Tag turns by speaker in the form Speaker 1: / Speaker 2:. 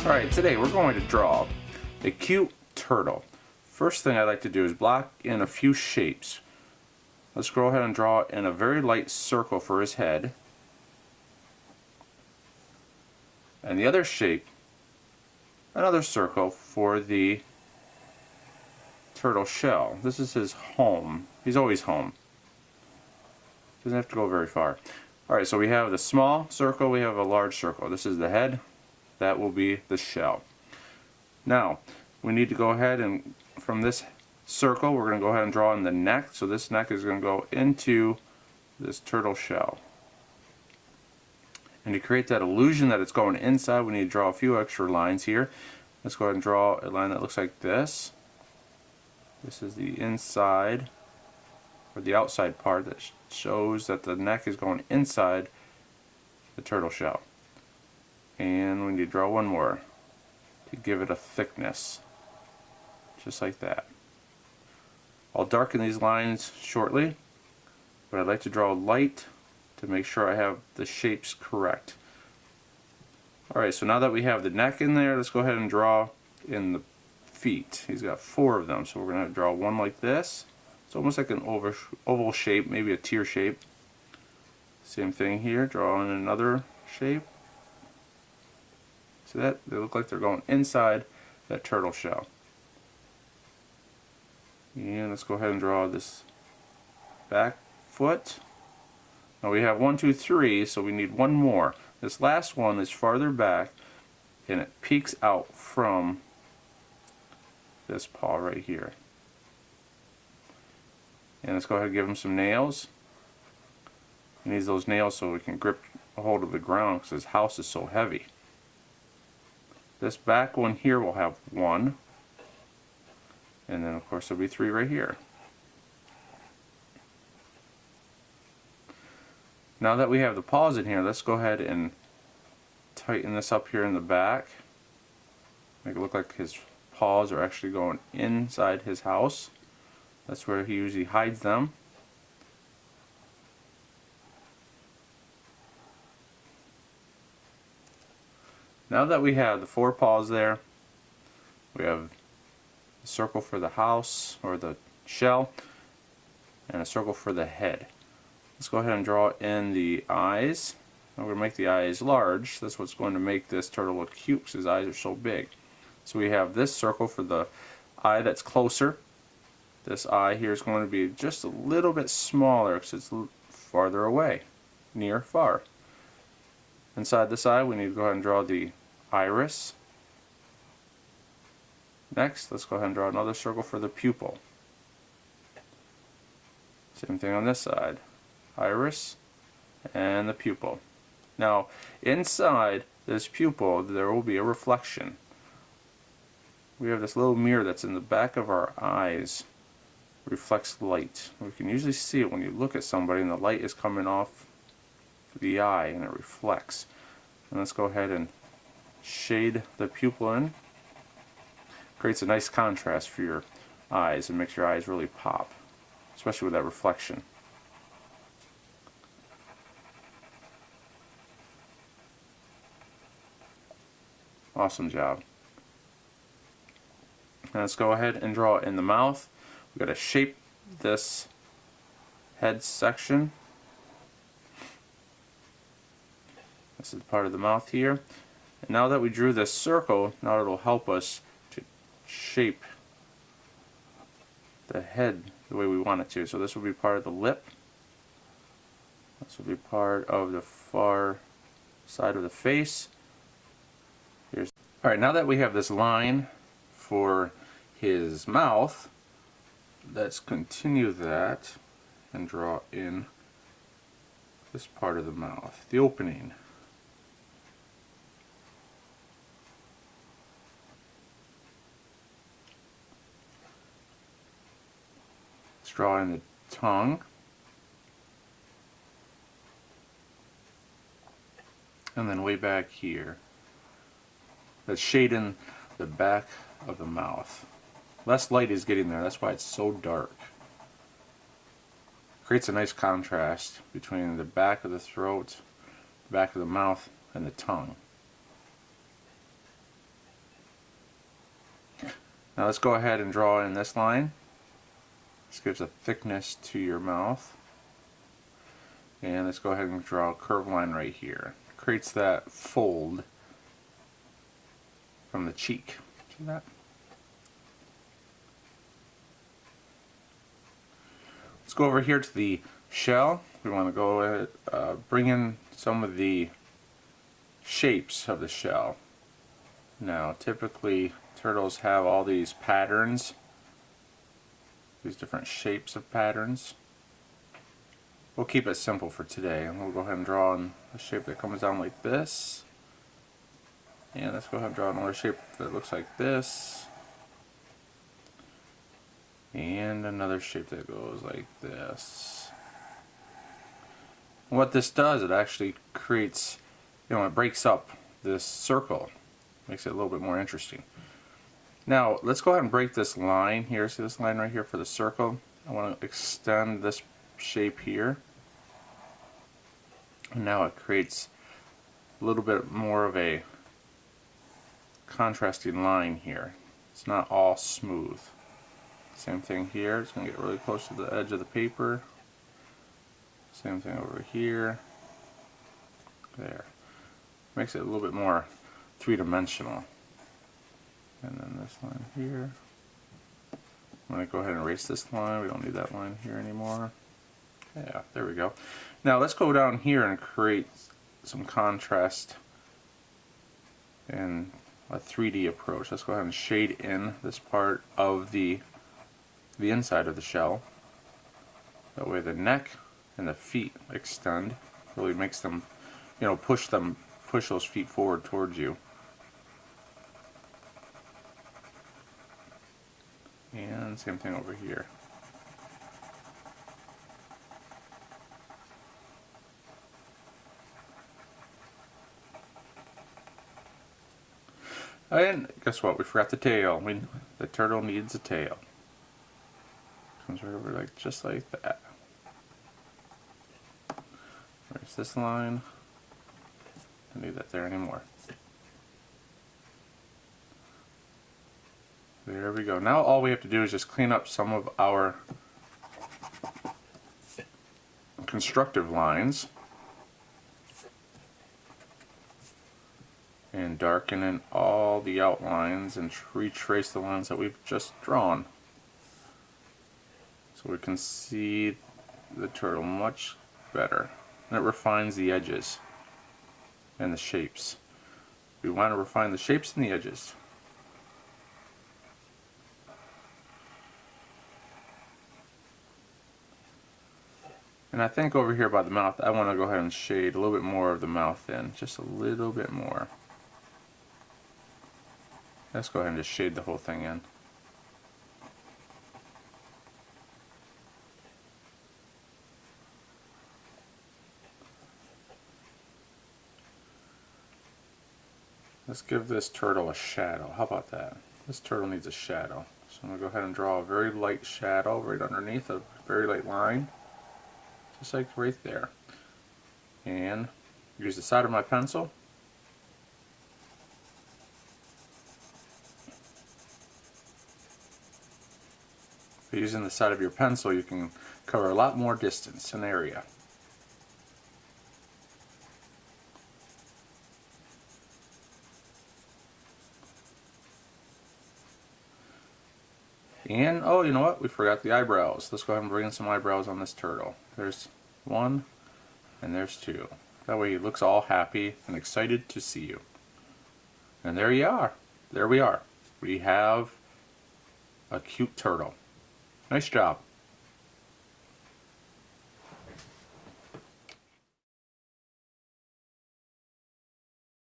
Speaker 1: Alright, today we're going to draw a cute turtle. First thing I like to do is block in a few shapes. Let's go ahead and draw in a very light circle for his head. And the other shape, another circle for the turtle shell. This is his home. He's always home. Doesn't have to go very far. Alright, so we have the small circle, we have a large circle. This is the head. That will be the shell. Now, we need to go ahead and from this circle, we're going to go ahead and draw in the neck. So this neck is going to go into this turtle shell. And to create that illusion that it's going inside, we need to draw a few extra lines here. Let's go ahead and draw a line that looks like this. This is the inside, or the outside part that shows that the neck is going inside the turtle shell. And we need to draw one more to give it a thickness, just like that. I'll darken these lines shortly, but I'd like to draw light to make sure I have the shapes correct. Alright, so now that we have the neck in there, let's go ahead and draw in the feet. He's got 4 of them, so we're going to draw one like this. It's almost like an oval shape, maybe a tear shape. Same thing here, draw in another shape. See that? They look like they're going inside that turtle shell. And let's go ahead and draw this back foot. Now we have 1, 2, 3, so we need one more. This last one is farther back and it peeks out from this paw right here. And let's go ahead and give him some nails. He needs those nails so we can grip a hold of the ground because his house is so heavy. This back one here will have 1. And then of course there'll be 3 right here. Now that we have the paws in here, let's go ahead and tighten this up here in the back. Make it look like his paws are actually going inside his house. That's where he usually hides them. Now that we have the 4 paws there, we have a circle for the house or the shell and a circle for the head. Let's go ahead and draw in the eyes. I'm going to make the eyes large. That's what's going to make this turtle look cute because his eyes are so big. So we have this circle for the eye that's closer. This eye here is going to be just a little bit smaller because it's farther away, near, far. Inside this eye we need to go ahead and draw the iris. Next, let's go ahead and draw another circle for the pupil. Same thing on this side. Iris and the pupil. Now, inside this pupil there will be a reflection. We have this little mirror that's in the back of our eyes. Reflects light. We can usually see it when you look at somebody and the light is coming off the eye and it reflects. And let's go ahead and shade the pupil in. Creates a nice contrast for your eyes and makes your eyes really pop, especially with that reflection. Awesome job. Now let's go ahead and draw in the mouth. We've got to shape this head section. This is part of the mouth here. And now that we drew this circle, now it'll help us to shape the head the way we want it to. So this will be part of the lip. This will be part of the far side of the face. Alright, now that we have this line for his mouth, let's continue that and draw in this part of the mouth, the opening. Let's draw in the tongue. And then way back here. Let's shade in the back of the mouth. Less light is getting there, that's why it's so dark. Creates a nice contrast between the back of the throat, the back of the mouth, and the tongue. Now let's go ahead and draw in this line. This gives a thickness to your mouth. And let's go ahead and draw a curved line right here. Creates that fold from the cheek. See that? Let's go over here to the shell. We want to go ahead, bring in some of the shapes of the shell. Now typically turtles have all these patterns, these different shapes of patterns. We'll keep it simple for today, and we'll go ahead and draw in a shape that comes down like this. And let's go ahead and draw another shape that looks like this. And another shape that goes like this. And what this does, it actually creates, it breaks up this circle. Makes it a little bit more interesting. Now, let's go ahead and break this line here. See this line right here for the circle? I want to extend this shape here. And now it creates a little bit more of a contrasting line here. It's not all smooth. Same thing here. It's going to get really close to the edge of the paper. Same thing over here. There. Makes it a little bit more three-dimensional. And then this line here. I'm going to go ahead and erase this line. We don't need that line here anymore. Yeah, there we go. Now let's go down here and create some contrast in a 3D approach. Let's go ahead and shade in this part of the inside of the shell. That way the neck and the feet extend. Really makes them, push those feet forward towards you. And same thing over here. And guess what? We forgot the tail. The turtle needs a tail. Comes right over just like that. Erase this line. Don't need that there anymore. There we go. Now all we have to do is just clean up some of our constructive lines and darken in all the outlines and retrace the lines that we've just drawn, so we can see the turtle much better. And it refines the edges and the shapes. We want to refine the shapes and the edges. And I think over here by the mouth, I want to go ahead and shade a little bit more of the mouth in, just a little bit more. Let's go ahead and just shade the whole thing in. Let's give this turtle a shadow. How about that? This turtle needs a shadow. So I'm going to go ahead and draw a very light shadow right underneath a very light line. Just like right there. And use the side of my pencil. By using the side of your pencil, you can cover a lot more distance and area. And, oh, you know what? We forgot the eyebrows. Let's go ahead and bring in some eyebrows on this turtle. There's one, and there's two. That way he looks all happy and excited to see you. And there you are. There we are. We have a cute turtle. Nice job.